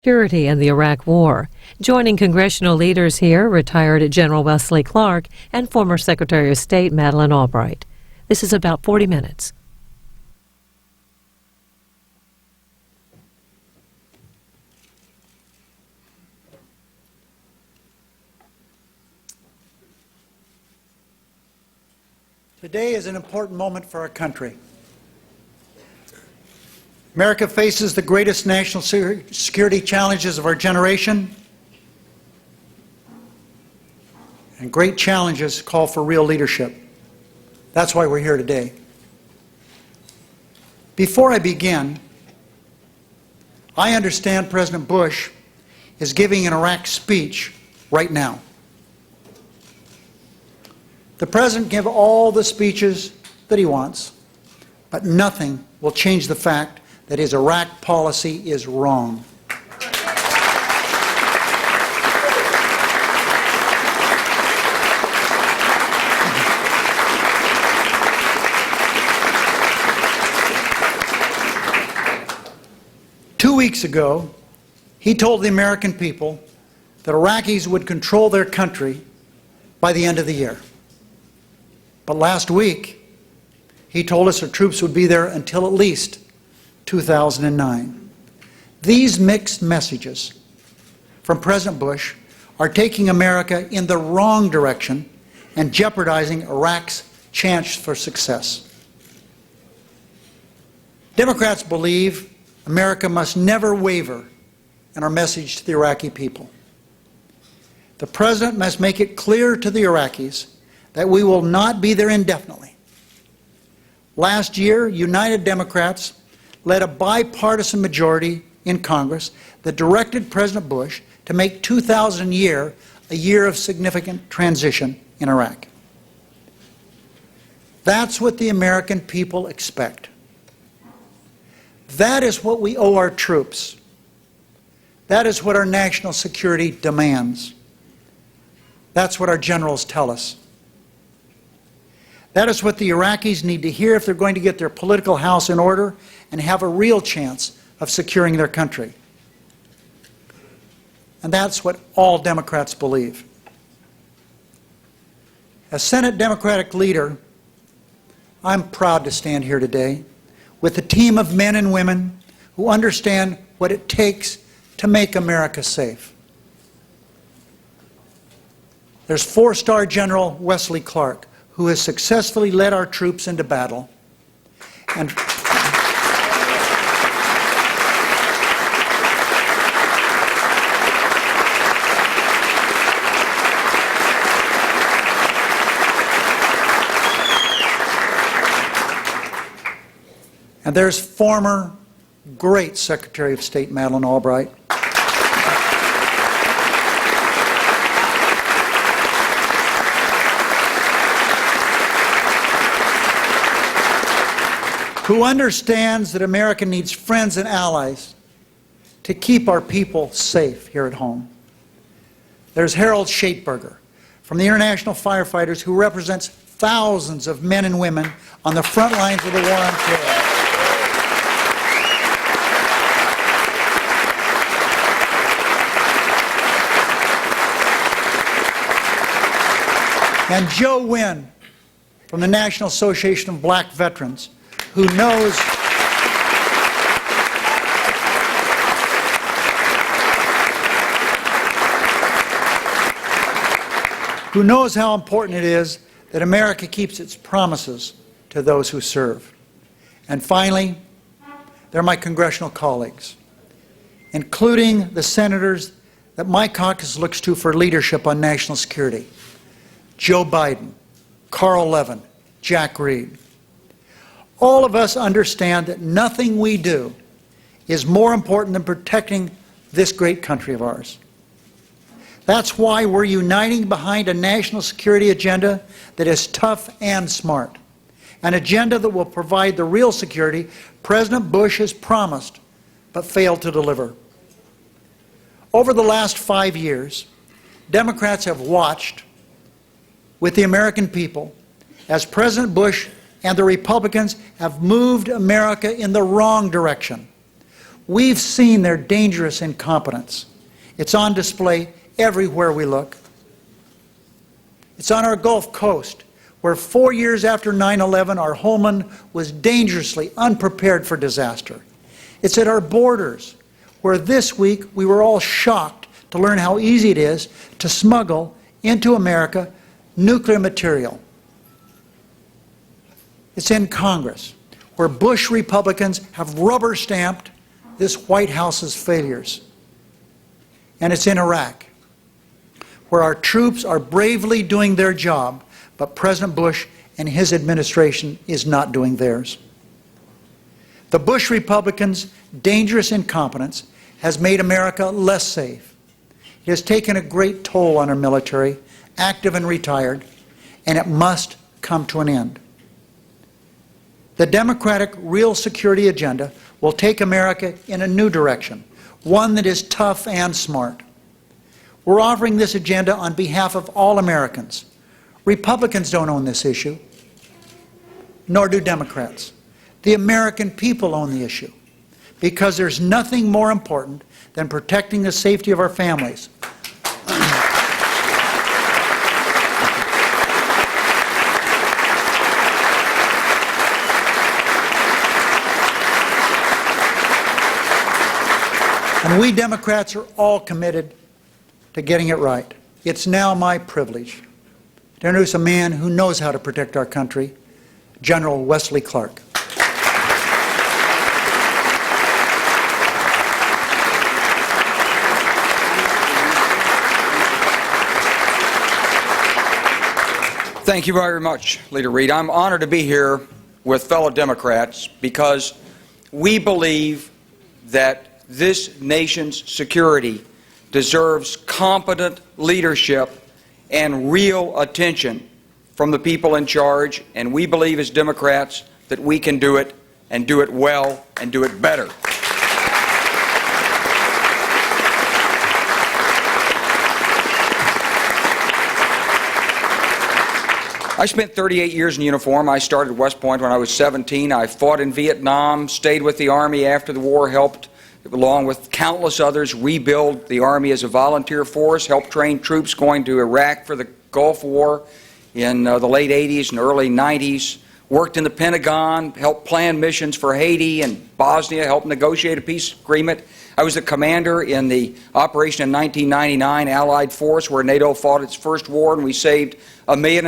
security and the Iraq War. Joining congressional leaders here, retired General Wesley Clark and former Secretary of State Madeleine Albright. This is about 40 minutes. Today is an important moment for our country. America faces the greatest national security challenges of our generation, and great challenges call for real leadership. That's why we're here today. Before I begin, I understand President Bush is giving an Iraq speech right now. The President can give all the speeches that he wants, but nothing will change the fact that his Iraq policy is wrong. Two weeks ago, he told the American people that Iraqis would control their country by the end of the year. But last week, he told us our troops would be there until at least 2009. These mixed messages from President Bush are taking America in the wrong direction and jeopardizing Iraq's chance for success. Democrats believe America must never waver in our message to the Iraqi people. The President must make it clear to the Iraqis that we will not be there indefinitely. Last year, United Democrats led a bipartisan majority in Congress that directed President Bush to make 2000 a year of significant transition in Iraq. That's what the American people expect. That is what we owe our troops. That is what our national security demands. That's what our generals tell us. That is what the Iraqis need to hear if they're going to get their political house in order and have a real chance of securing their country. And that's what all Democrats believe. As Senate Democratic leader, I'm proud to stand here today with a team of men and women who understand what it takes to make America safe. There's four-star General Wesley Clark, who has successfully led our troops into battle. And there's former great Secretary of State Madeleine Albright, who understands that America needs friends and allies to keep our people safe here at home. There's Harold Schaitberger from the International Firefighters, who represents thousands of men and women on the front lines of the war on terror. And Joe Wynn from the National Association of Black Veterans, who knows how important it is that America keeps its promises to those who serve. And finally, they're my congressional colleagues, including the senators that my caucus looks to for leadership on national security: Joe Biden, Carl Levin, Jack Reed. All of us understand that nothing we do is more important than protecting this great country of ours. That's why we're uniting behind a national security agenda that is tough and smart, an agenda that will provide the real security President Bush has promised but failed to deliver. Over the last 5 years, Democrats have watched with the American people as President Bush and the Republicans have moved America in the wrong direction. We've seen their dangerous incompetence. It's on display everywhere we look. It's on our Gulf Coast, where 4 years after 9/11, our homeland was dangerously unprepared for disaster. It's at our borders, where this week we were all shocked to learn how easy it is to smuggle into America nuclear material. It's in Congress, where Bush Republicans have rubber-stamped this White House's failures. And it's in Iraq, where our troops are bravely doing their job, but President Bush and his administration is not doing theirs. The Bush Republicans' dangerous incompetence has made America less safe. It has taken a great toll on our military, active and retired, and it must come to an end. The Democratic real security agenda will take America in a new direction, one that is tough and smart. We're offering this agenda on behalf of all Americans. Republicans don't own this issue, nor do Democrats. The American people own the issue, because there's nothing more important than protecting the safety of our families. And we Democrats are all committed to getting it right. It's now my privilege to introduce a man who knows how to protect our country, General Wesley Clark. Thank you very much, Leader Reid. I'm honored to be here with fellow Democrats because we believe that this nation's security deserves competent leadership and real attention from the people in charge, and we believe as Democrats that we can do it, and do it well, and do it better. I spent 38 years in uniform. I started at West Point when I was 17. I fought in Vietnam, stayed with the Army after the war, helped, along with countless others, rebuild the Army as a volunteer force, helped train troops going to Iraq for the Gulf War in the late 80s and early 90s, worked in the Pentagon, helped plan missions for Haiti and Bosnia, helped negotiate a peace agreement. I was the commander in the operation in 1999 Allied force where NATO fought its first war, and we saved 1.5 million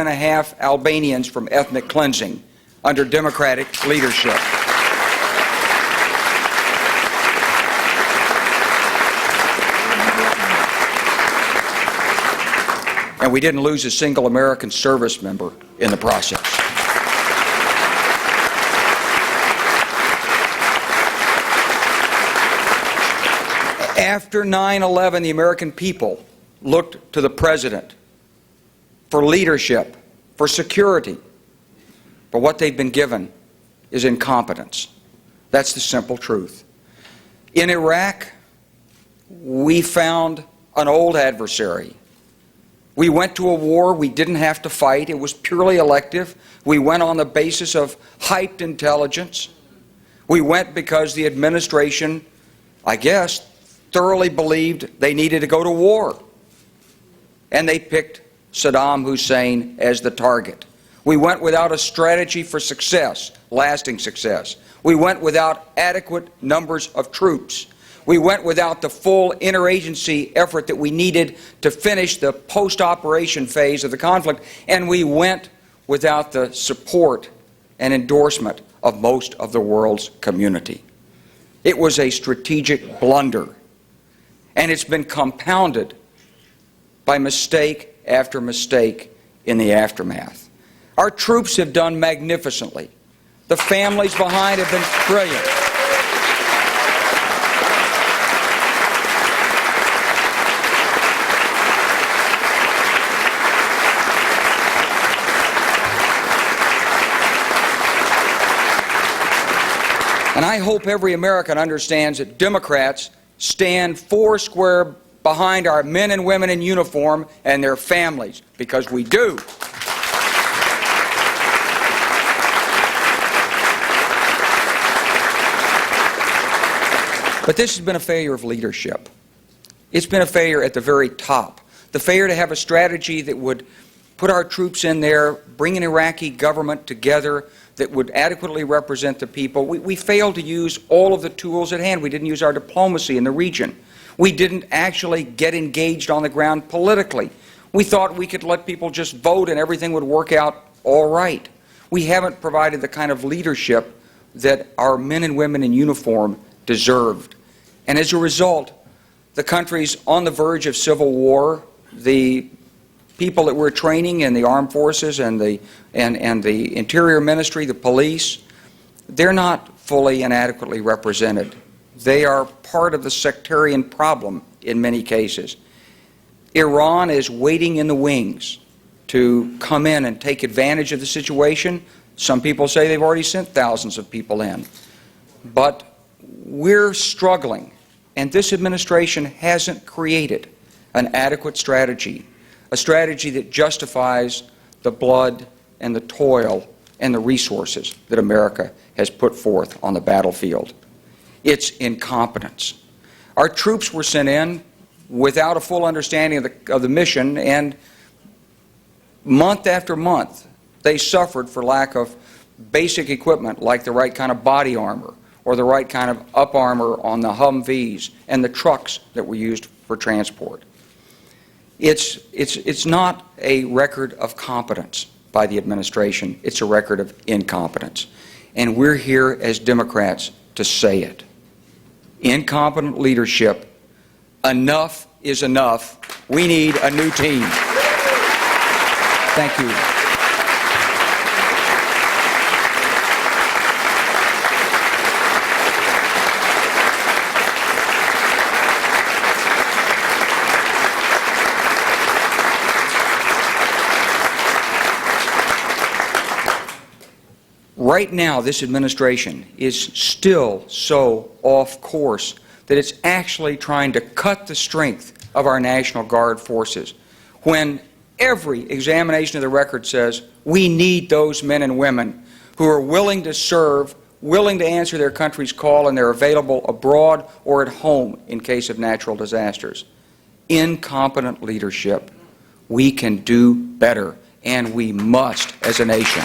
Albanians from ethnic cleansing under Democratic leadership. And we didn't lose a single American service member in the process. After 9/11, the American people looked to the President for leadership, for security. But what they've been given is incompetence. That's the simple truth. In Iraq, we found an old adversary. We went to a war we didn't have to fight. It was purely elective. We went on the basis of hyped intelligence. We went because the administration, I guess, thoroughly believed they needed to go to war. And they picked Saddam Hussein as the target. We went without a strategy for success, lasting success. We went without adequate numbers of troops. We went without the full interagency effort that we needed to finish the post-operation phase of the conflict, and we went without the support and endorsement of most of the world's community. It was a strategic blunder, and it's been compounded by mistake after mistake in the aftermath. Our troops have done magnificently. The families behind have been brilliant. And I hope every American understands that Democrats stand foursquare behind our men and women in uniform and their families, because we do. But this has been a failure of leadership. It's been a failure at the very top. The failure to have a strategy that would put our troops in there, bring an Iraqi government together that would adequately represent the people. We failed to use all of the tools at hand. We didn't use our diplomacy in the region. We didn't actually get engaged on the ground politically. We thought we could let people just vote and everything would work out all right. We haven't provided the kind of leadership that our men and women in uniform deserved. And as a result, the country's on the verge of civil war. The people that we're training in the armed forces and the Interior Ministry, the police, they're not fully and adequately represented. They are part of the sectarian problem in many cases. Iran is waiting in the wings to come in and take advantage of the situation. Some people say they've already sent thousands of people in. But we're struggling, and this administration hasn't created an adequate strategy, a strategy that justifies the blood and the toil and the resources that America has put forth on the battlefield. It's incompetence. Our troops were sent in without a full understanding of the mission, and month after month they suffered for lack of basic equipment like the right kind of body armor or the right kind of up armor on the Humvees and the trucks that were used for transport. It's not a record of competence by the administration. It's a record of incompetence. And we're here as Democrats to say it. Incompetent leadership. Enough is enough. We need a new team. Thank you. Right now, this administration is still so off course that it's actually trying to cut the strength of our National Guard forces, when every examination of the record says we need those men and women who are willing to serve, willing to answer their country's call, and they're available abroad or at home in case of natural disasters. Incompetent leadership. We can do better, and we must as a nation.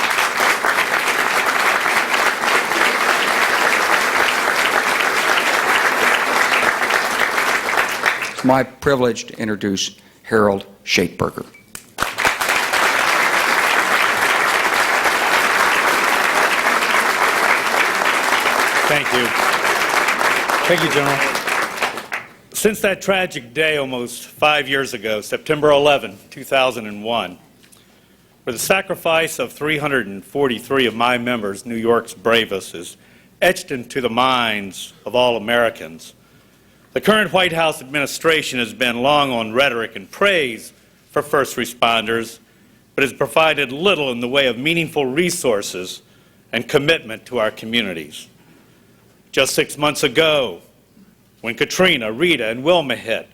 It's my privilege to introduce Harold Shapeberger. Thank you. Thank you, General. Since that tragic day almost 5 years ago, September 11, 2001, where the sacrifice of 343 of my members, New York's bravest, is etched into the minds of all Americans, the current White House administration has been long on rhetoric and praise for first responders, but has provided little in the way of meaningful resources and commitment to our communities. Just 6 months ago, when Katrina, Rita, and Wilma hit,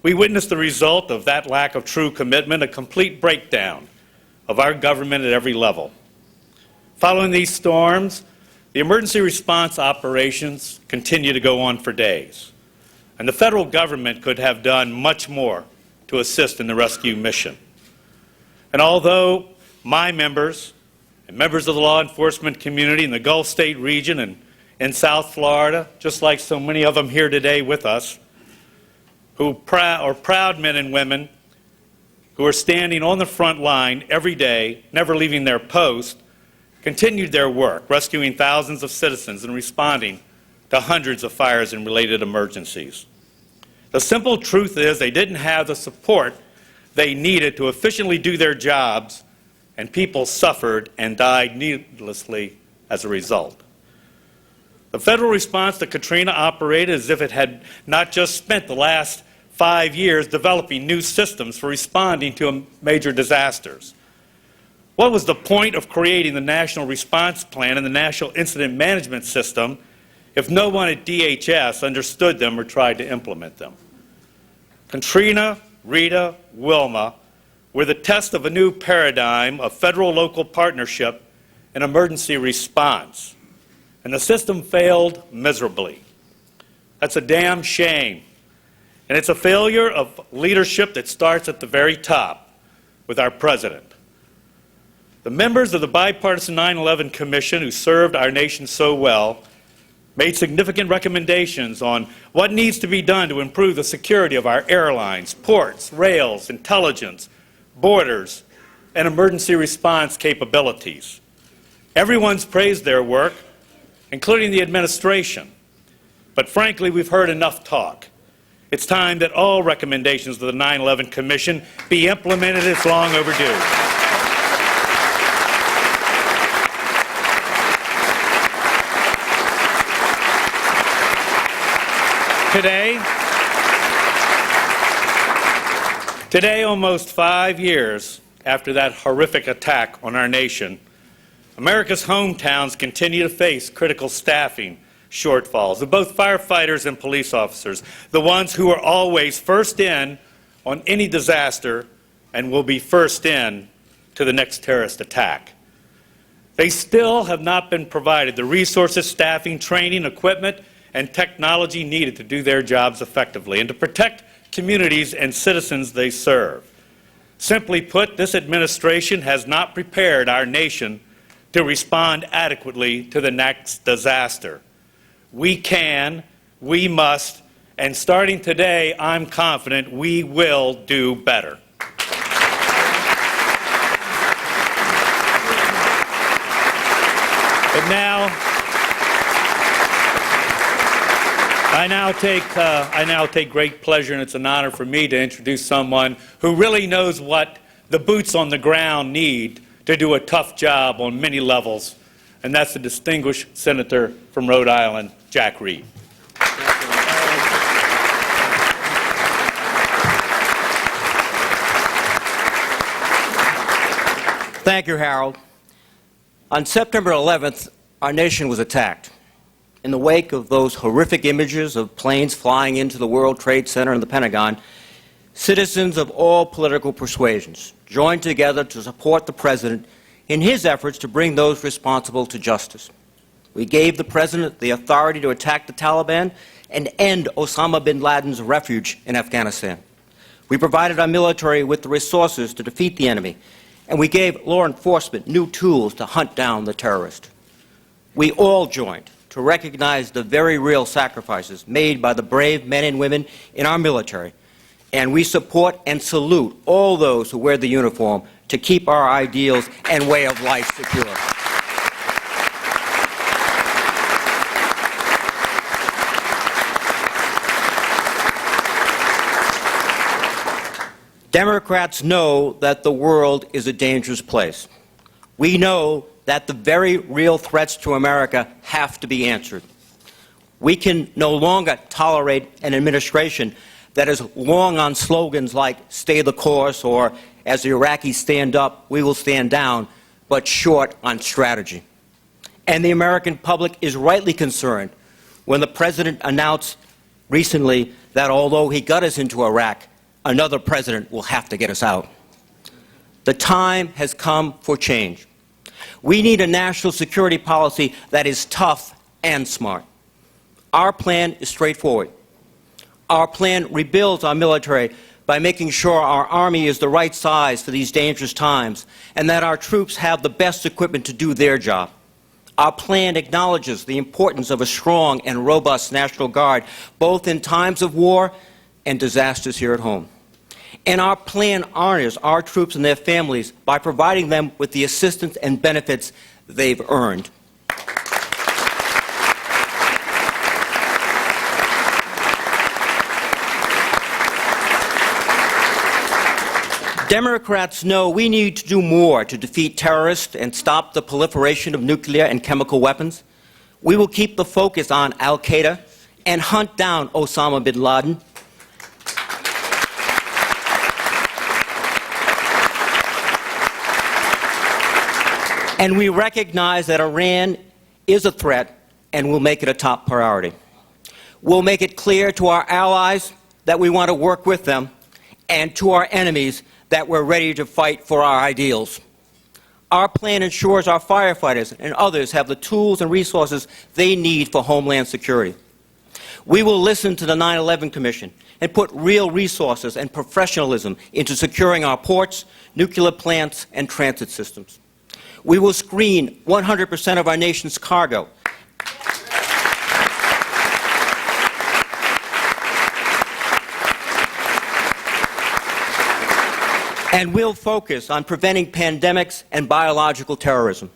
we witnessed the result of that lack of true commitment, a complete breakdown of our government at every level. Following these storms, the emergency response operations continue to go on for days, and the federal government could have done much more to assist in the rescue mission. And although my members and members of the law enforcement community in the Gulf State region and in South Florida, just like so many of them here today with us, who are proud men and women who are standing on the front line every day, never leaving their post, continued their work, rescuing thousands of citizens and responding to hundreds of fires and related emergencies. The simple truth is they didn't have the support they needed to efficiently do their jobs, and people suffered and died needlessly as a result. The federal response to Katrina operated as if it had not just spent the last 5 years developing new systems for responding to major disasters. What was the point of creating the National Response Plan and the National Incident Management System if no one at DHS understood them or tried to implement them? Katrina, Rita, Wilma were the test of a new paradigm of federal-local partnership and emergency response, and the system failed miserably. That's a damn shame. And it's a failure of leadership that starts at the very top with our president. The members of the bipartisan 9/11 Commission who served our nation so well made significant recommendations on what needs to be done to improve the security of our airlines, ports, rails, intelligence, borders, and emergency response capabilities. Everyone's praised their work, including the administration. But frankly, we've heard enough talk. It's time that all recommendations of the 9/11 Commission be implemented. It's long overdue. Today, almost 5 years after that horrific attack on our nation, America's hometowns continue to face critical staffing shortfalls of both firefighters and police officers, the ones who are always first in on any disaster and will be first in to the next terrorist attack. They still have not been provided the resources, staffing, training, equipment, and technology needed to do their jobs effectively and to protect communities and citizens they serve. Simply put, this administration has not prepared our nation to respond adequately to the next disaster. We can, we must, and starting today, I'm confident we will do better. But now, I now take great pleasure, and it's an honor for me to introduce someone who really knows what the boots on the ground need to do a tough job on many levels, and that's the distinguished senator from Rhode Island, Jack Reed. Thank you, Harold. On September 11th, our nation was attacked. In the wake of those horrific images of planes flying into the World Trade Center and the Pentagon, citizens of all political persuasions joined together to support the president in his efforts to bring those responsible to justice. We gave the president the authority to attack the Taliban and end Osama bin Laden's refuge in Afghanistan. We provided our military with the resources to defeat the enemy, and we gave law enforcement new tools to hunt down the terrorist. We all joined to recognize the very real sacrifices made by the brave men and women in our military, and we support and salute all those who wear the uniform to keep our ideals and way of life secure. Democrats know that the world is a dangerous place. We know that the very real threats to America have to be answered. We can no longer tolerate an administration that is long on slogans like "stay the course" or "as the Iraqis stand up, we will stand down," but short on strategy. And the American public is rightly concerned when the president announced recently that although he got us into Iraq, another president will have to get us out. The time has come for change. We need a national security policy that is tough and smart. Our plan is straightforward. Our plan rebuilds our military by making sure our Army is the right size for these dangerous times and that our troops have the best equipment to do their job. Our plan acknowledges the importance of a strong and robust National Guard, both in times of war and disasters here at home. And our plan honors our troops and their families by providing them with the assistance and benefits they've earned. Democrats know we need to do more to defeat terrorists and stop the proliferation of nuclear and chemical weapons. We will keep the focus on al-Qaida and hunt down Osama bin Laden. And we recognize that Iran is a threat, and we'll make it a top priority. We'll make it clear to our allies that we want to work with them, and to our enemies that we're ready to fight for our ideals. Our plan ensures our firefighters and others have the tools and resources they need for homeland security. We will listen to the 9/11 Commission and put real resources and professionalism into securing our ports, nuclear plants, and transit systems. We will screen 100% of our nation's cargo. And we'll focus on preventing pandemics and biological terrorism.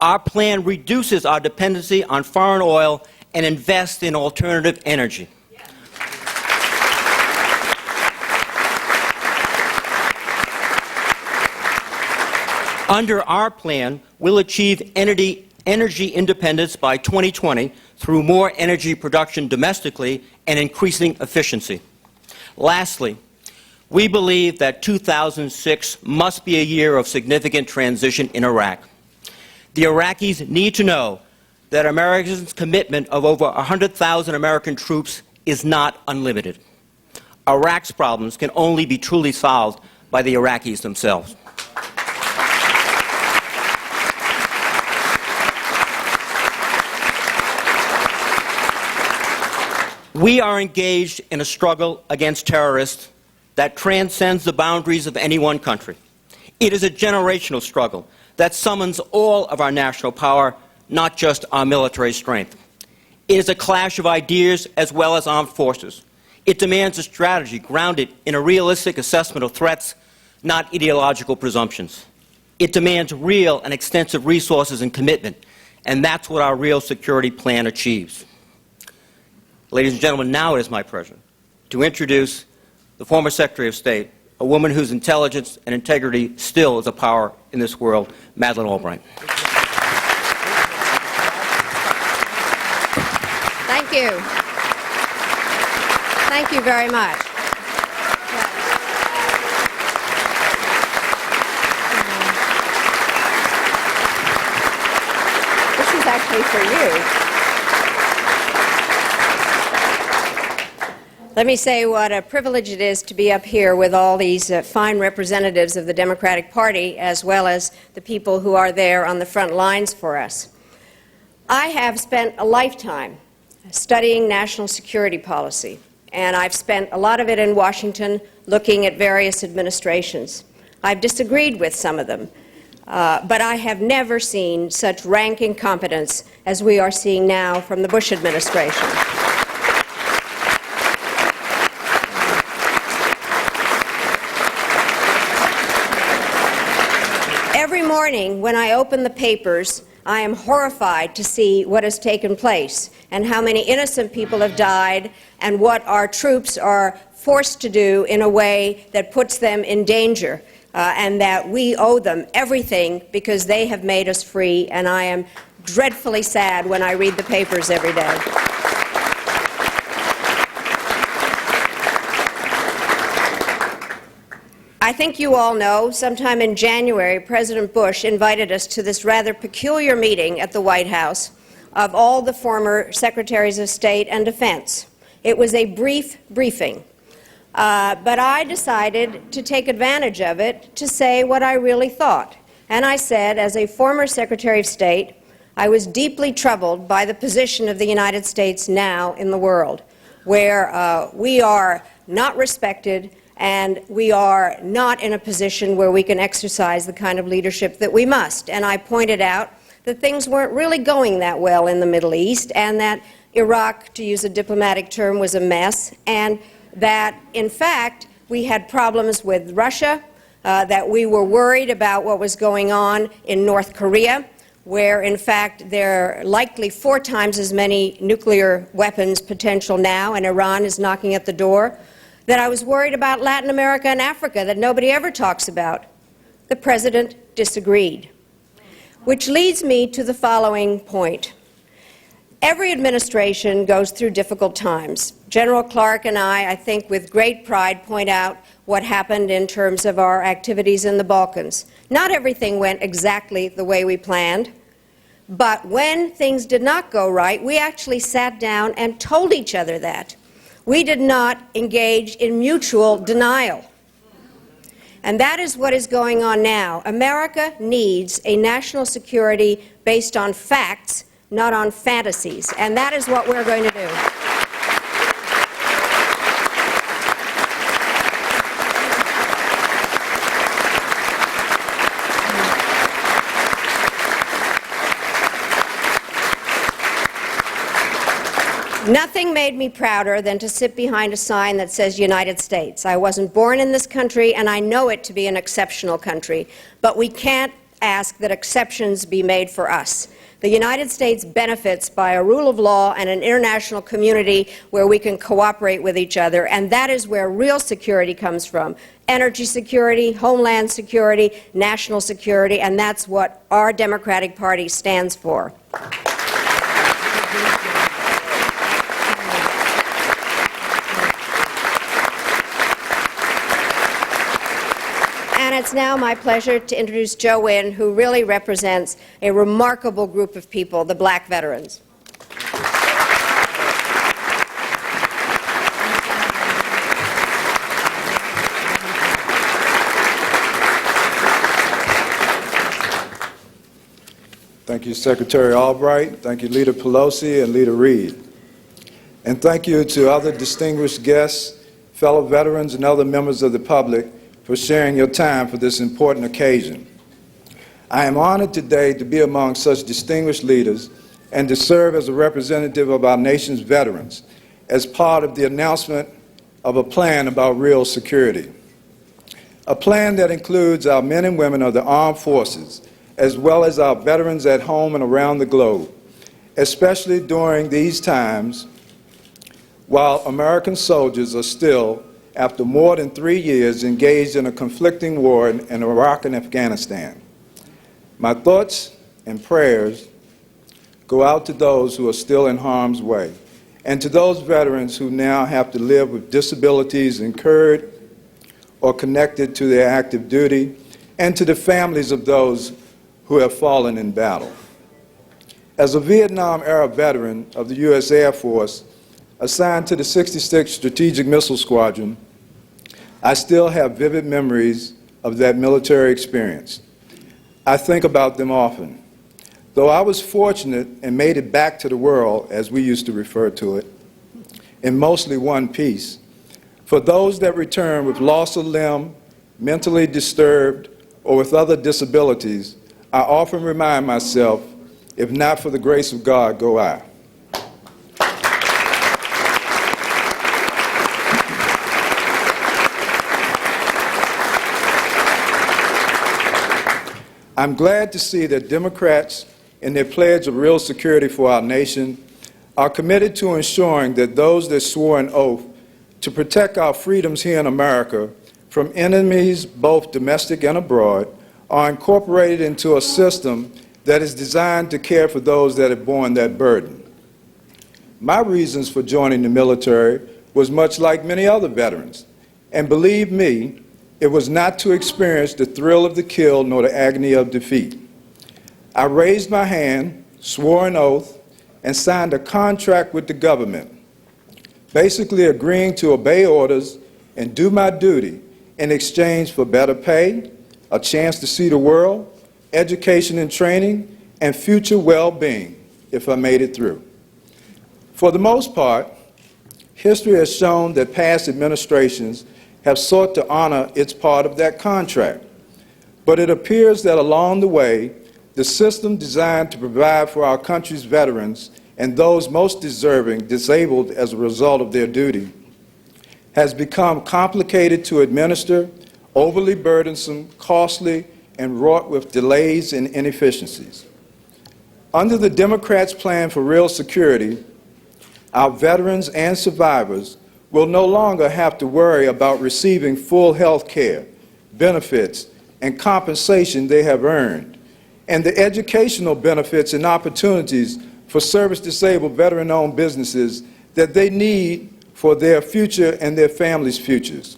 Our plan reduces our dependency on foreign oil and invests in alternative energy. Under our plan, we'll achieve energy independence by 2020 through more energy production domestically and increasing efficiency. Lastly, we believe that 2006 must be a year of significant transition in Iraq. The Iraqis need to know that America's commitment of over 100,000 American troops is not unlimited. Iraq's problems can only be truly solved by the Iraqis themselves. We are engaged in a struggle against terrorists that transcends the boundaries of any one country. It is a generational struggle that summons all of our national power, not just our military strength. It is a clash of ideas as well as armed forces. It demands a strategy grounded in a realistic assessment of threats, not ideological presumptions. It demands real and extensive resources and commitment, and that's what our real security plan achieves. Ladies and gentlemen, now it is my pleasure to introduce the former Secretary of State, a woman whose intelligence and integrity still is a power in this world, Madeleine Albright. Thank you. Thank you very much. This is actually for you. Let me say what a privilege it is to be up here with all these fine representatives of the Democratic Party, as well as the people who are there on the front lines for us. I have spent a lifetime studying national security policy, and I've spent a lot of it in Washington looking at various administrations. I've disagreed with some of them, but I have never seen such rank incompetence as we are seeing now from the Bush administration. Every morning when I open the papers, I am horrified to see what has taken place and how many innocent people have died and what our troops are forced to do in a way that puts them in danger, and that we owe them everything because they have made us free, and I am dreadfully sad when I read the papers every day. I think you all know, sometime in January, President Bush invited us to this rather peculiar meeting at the White House of all the former Secretaries of State and Defense. It was a brief briefing, but I decided to take advantage of it to say what I really thought. And I said, as a former Secretary of State, I was deeply troubled by the position of the United States now in the world, where we are not respected, and we are not in a position where we can exercise the kind of leadership that we must. And I pointed out that things weren't really going that well in the Middle East, and that Iraq, to use a diplomatic term, was a mess, and that, in fact, we had problems with Russia, that we were worried about what was going on in North Korea, where, in fact, there are likely 4 times as many nuclear weapons potential now, and Iran is knocking at the door. That I was worried about Latin America and Africa that nobody ever talks about. The President disagreed. Which leads me to the following point. Every administration goes through difficult times. General Clark and I think with great pride, point out what happened in terms of our activities in the Balkans. Not everything went exactly the way we planned, but when things did not go right, we actually sat down and told each other that. We did not engage in mutual denial. And that is what is going on now. America needs a national security based on facts, not on fantasies. And that is what we're going to do. Nothing made me prouder than to sit behind a sign that says United States. I wasn't born in this country, and I know it to be an exceptional country, but we can't ask that exceptions be made for us. The United States benefits by a rule of law and an international community where we can cooperate with each other, and that is where real security comes from. Energy security, homeland security, national security, and that's what our Democratic Party stands for. And it's now my pleasure to introduce Joe Wynn, who really represents a remarkable group of people, the black veterans. Thank you, Secretary Albright. Thank you, Leader Pelosi and Leader Reid. And thank you to other distinguished guests, fellow veterans, and other members of the public for sharing your time for this important occasion. I am honored today to be among such distinguished leaders and to serve as a representative of our nation's veterans as part of the announcement of a plan about real security. A plan that includes our men and women of the armed forces, as well as our veterans at home and around the globe, especially during these times while American soldiers are still, after more than 3 years, engaged in a conflicting war in Iraq and Afghanistan. My thoughts and prayers go out to those who are still in harm's way, and to those veterans who now have to live with disabilities incurred or connected to their active duty, and to the families of those who have fallen in battle. As a Vietnam-era veteran of the U.S. Air Force, assigned to the 66th Strategic Missile Squadron, I still have vivid memories of that military experience. I think about them often. Though I was fortunate and made it back to the world, as we used to refer to it, in mostly one piece, for those that return with loss of limb, mentally disturbed, or with other disabilities, I often remind myself, if not for the grace of God, go I. I'm glad to see that Democrats, in their pledge of real security for our nation, are committed to ensuring that those that swore an oath to protect our freedoms here in America from enemies both domestic and abroad are incorporated into a system that is designed to care for those that have borne that burden. My reasons for joining the military was much like many other veterans, and believe me, it was not to experience the thrill of the kill nor the agony of defeat. I raised my hand, swore an oath, and signed a contract with the government, basically agreeing to obey orders and do my duty in exchange for better pay, a chance to see the world, education and training, and future well-being if I made it through. For the most part, history has shown that past administrations have sought to honor its part of that contract. But it appears that along the way, the system designed to provide for our country's veterans and those most deserving disabled as a result of their duty has become complicated to administer, overly burdensome, costly, and wrought with delays and inefficiencies. Under the Democrats' plan for real security, our veterans and survivors will no longer have to worry about receiving full health care, benefits, and compensation they have earned, and the educational benefits and opportunities for service-disabled veteran-owned businesses that they need for their future and their families' futures.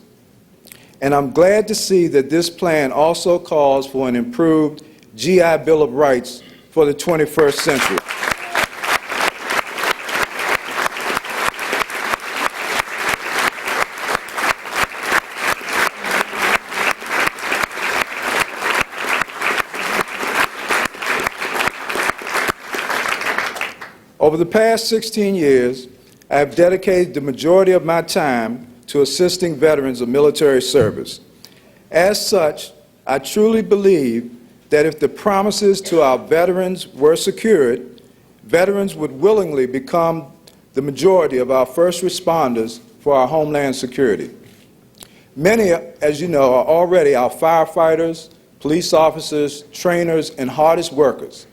And I'm glad to see that this plan also calls for an improved GI Bill of Rights for the 21st century. Over the past 16 years, I have dedicated the majority of my time to assisting veterans of military service. As such, I truly believe that if the promises to our veterans were secured, veterans would willingly become the majority of our first responders for our homeland security. Many, as you know, are already our firefighters, police officers, trainers, and hardest workers.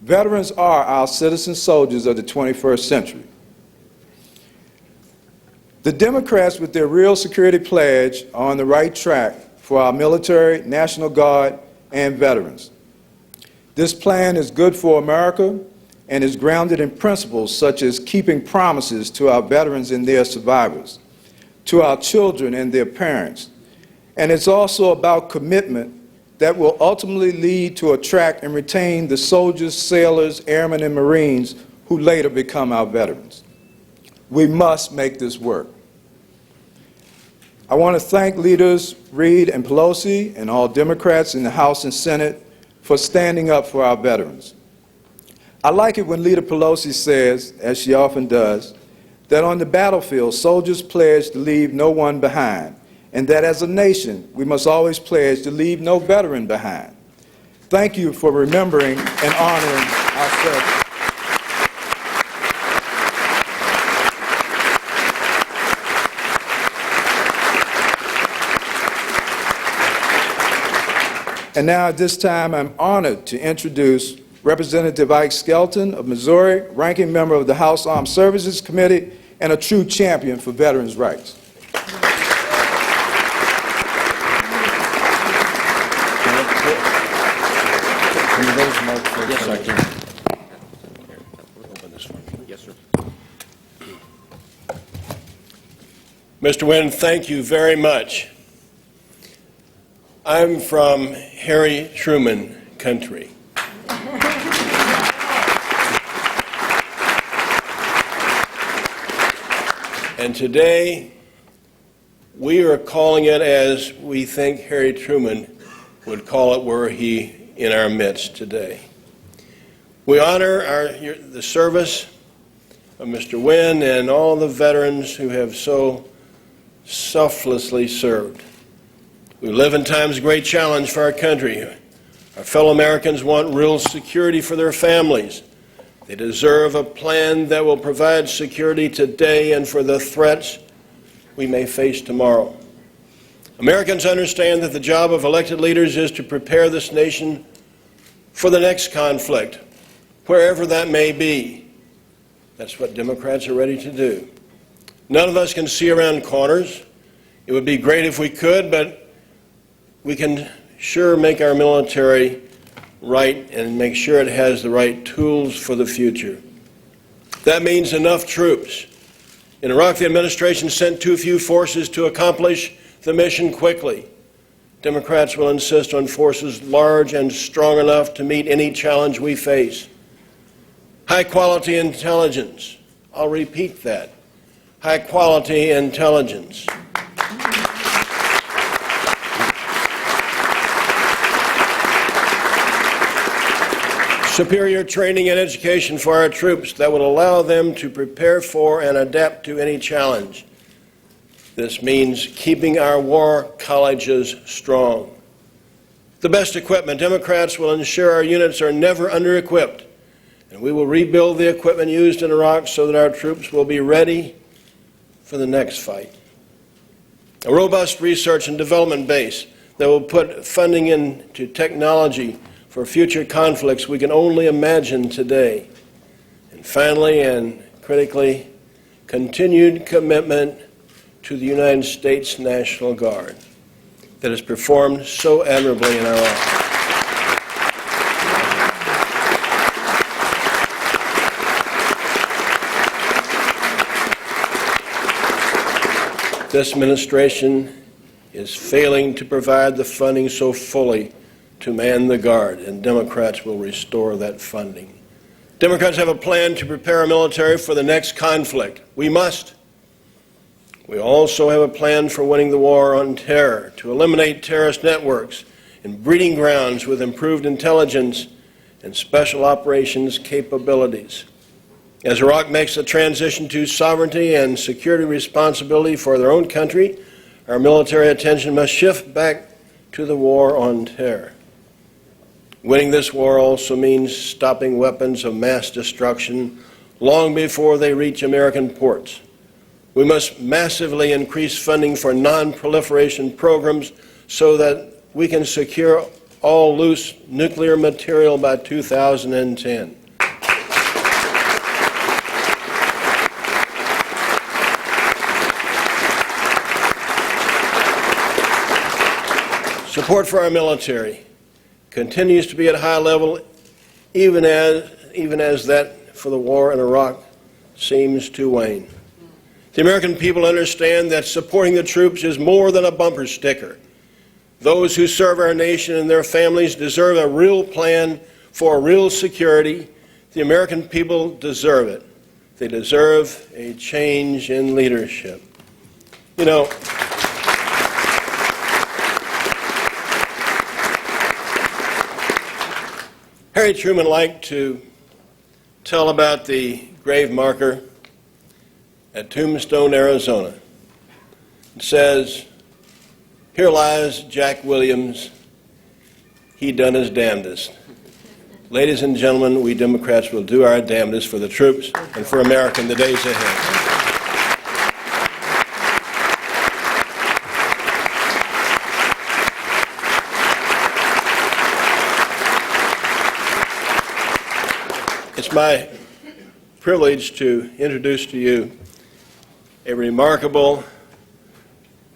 Veterans are our citizen soldiers of the 21st century. The Democrats, with their real security pledge, are on the right track for our military, National Guard, and veterans. This plan is good for America and is grounded in principles such as keeping promises to our veterans and their survivors, to our children and their parents. And it's also about commitment that will ultimately lead to attract and retain the soldiers, sailors, airmen, and Marines who later become our veterans. We must make this work. I want to thank leaders Reid and Pelosi and all Democrats in the House and Senate for standing up for our veterans. I like it when Leader Pelosi says, as she often does, that on the battlefield, soldiers pledge to leave no one behind, and that as a nation, we must always pledge to leave no veteran behind. Thank you for remembering and honoring our service. And now at this time, I'm honored to introduce Representative Ike Skelton of Missouri, ranking member of the House Armed Services Committee, and a true champion for veterans' rights. Yes, sir. Yes, sir. Mr. Wynn, thank you very much. I'm from Harry Truman country. And today, we are calling it as we think Harry Truman would call it were he in our midst today. We honor the service of Mr. Wynn and all the veterans who have so selflessly served. We live in times of great challenge for our country. Our fellow Americans want real security for their families. They deserve a plan that will provide security today and for the threats we may face tomorrow. Americans understand that the job of elected leaders is to prepare this nation for the next conflict, wherever that may be. That's what Democrats are ready to do. None of us can see around corners. It would be great if we could, but we can sure make our military right and make sure it has the right tools for the future. That means enough troops. In Iraq, the administration sent too few forces to accomplish the mission quickly. Democrats will insist on forces large and strong enough to meet any challenge we face. High-quality intelligence. I'll repeat that. High-quality intelligence. Superior training and education for our troops that will allow them to prepare for and adapt to any challenge. This means keeping our war colleges strong. The best equipment. Democrats will ensure our units are never under-equipped, and we will rebuild the equipment used in Iraq so that our troops will be ready for the next fight. A robust research and development base that will put funding into technology for future conflicts we can only imagine today. And finally, and critically, continued commitment to the United States National Guard that has performed so admirably in Iraq. This administration is failing to provide the funding so fully to man the Guard, and Democrats will restore that funding. Democrats have a plan to prepare our military for the next conflict. We must. We also have a plan for winning the war on terror, to eliminate terrorist networks and breeding grounds with improved intelligence and special operations capabilities. As Iraq makes the transition to sovereignty and security responsibility for their own country, our military attention must shift back to the war on terror. Winning this war also means stopping weapons of mass destruction long before they reach American ports. We must massively increase funding for non-proliferation programs so that we can secure all loose nuclear material by 2010. Support for our military continues to be at a high level, even as that for the war in Iraq seems to wane. The American people understand that supporting the troops is more than a bumper sticker. Those who serve our nation and their families deserve a real plan for real security. The American people deserve it. They deserve a change in leadership. You know, Harry Truman liked to tell about the grave marker at Tombstone, Arizona. It says, "Here lies Jack Williams. He done his damnedest." Ladies and gentlemen, we Democrats will do our damnedest for the troops and for America in the days ahead. It's my privilege to introduce to you a remarkable,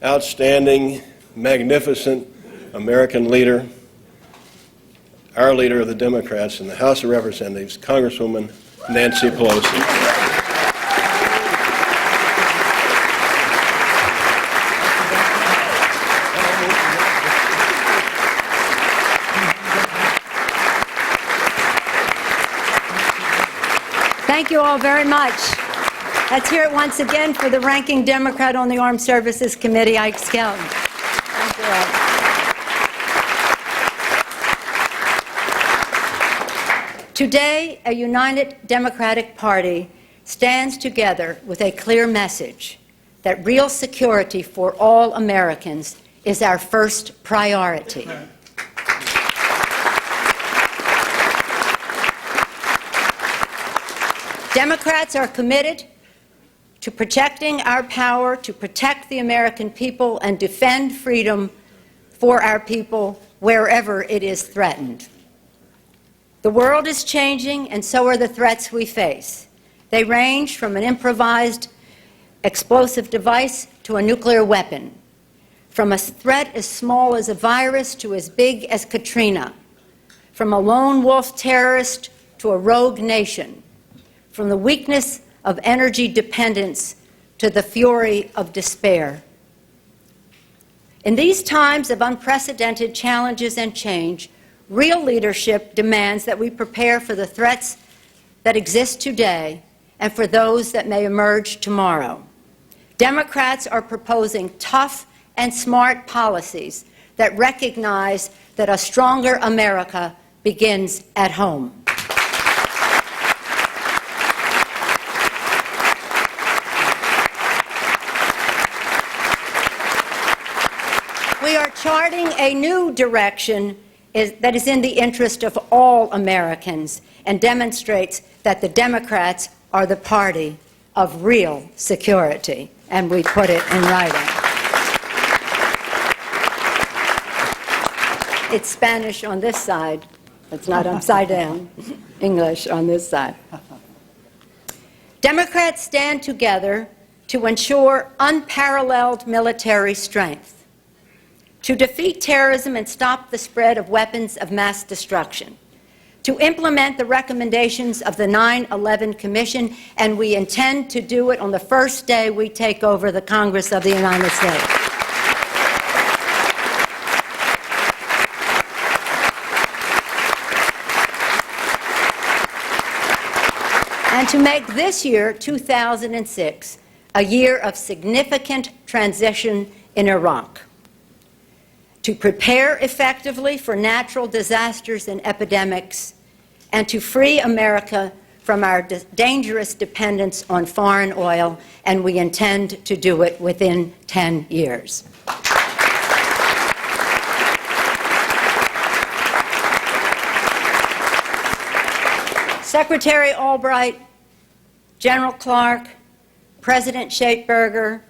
outstanding, magnificent American leader, our leader of the Democrats in the House of Representatives, Congresswoman Nancy Pelosi. Thank you all very much. Let's hear it once again for the ranking Democrat on the Armed Services Committee, Ike Skelton. Thank you all. Today, a united Democratic Party stands together with a clear message that real security for all Americans is our first priority. Democrats are committed to protecting our power to protect the American people and defend freedom for our people wherever it is threatened. The world is changing, and so are the threats we face. They range from an improvised explosive device to a nuclear weapon, from a threat as small as a virus to as big as Katrina, from a lone wolf terrorist to a rogue nation, from the weakness of energy dependence to the fury of despair. In these times of unprecedented challenges and change, real leadership demands that we prepare for the threats that exist today and for those that may emerge tomorrow. Democrats are proposing tough and smart policies that recognize that a stronger America begins at home. We are charting a new direction that is in the interest of all Americans and demonstrates that the Democrats are the party of real security, and we put it in writing. It's Spanish on this side. It's not upside down. English on this side. Democrats stand together to ensure unparalleled military strength, to defeat terrorism and stop the spread of weapons of mass destruction, to implement the recommendations of the 9/11 Commission, and we intend to do it on the first day we take over the Congress of the United States. And to make this year, 2006, a year of significant transition in Iraq, to prepare effectively for natural disasters and epidemics, and to free America from our dangerous dependence on foreign oil, and we intend to do it within 10 years. Secretary Albright, General Clark, President Schaeferger,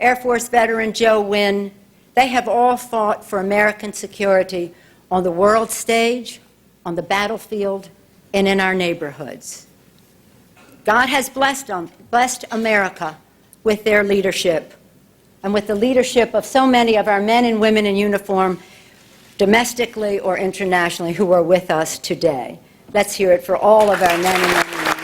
Air Force veteran Joe Wynn, they have all fought for American security on the world stage, on the battlefield, and in our neighborhoods. God has blessed America with their leadership and with the leadership of so many of our men and women in uniform, domestically or internationally, who are with us today. Let's hear it for all of our men and women.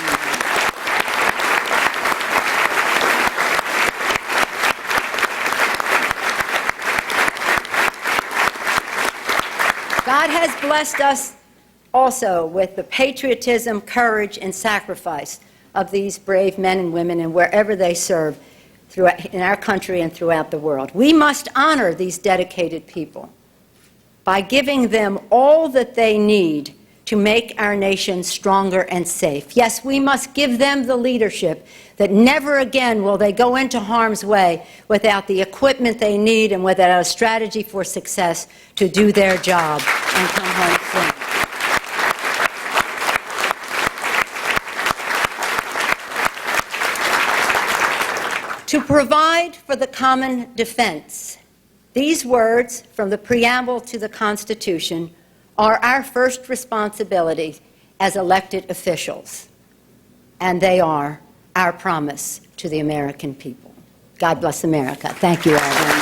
God has blessed us also with the patriotism, courage, and sacrifice of these brave men and women and wherever they serve in our country and throughout the world. We must honor these dedicated people by giving them all that they need to make our nation stronger and safe. Yes, we must give them the leadership that never again will they go into harm's way without the equipment they need and without a strategy for success to do their job and come home soon. To provide for the common defense. These words from the preamble to the Constitution are our first responsibility as elected officials, and they are our promise to the American people. God bless America. Thank you all very much.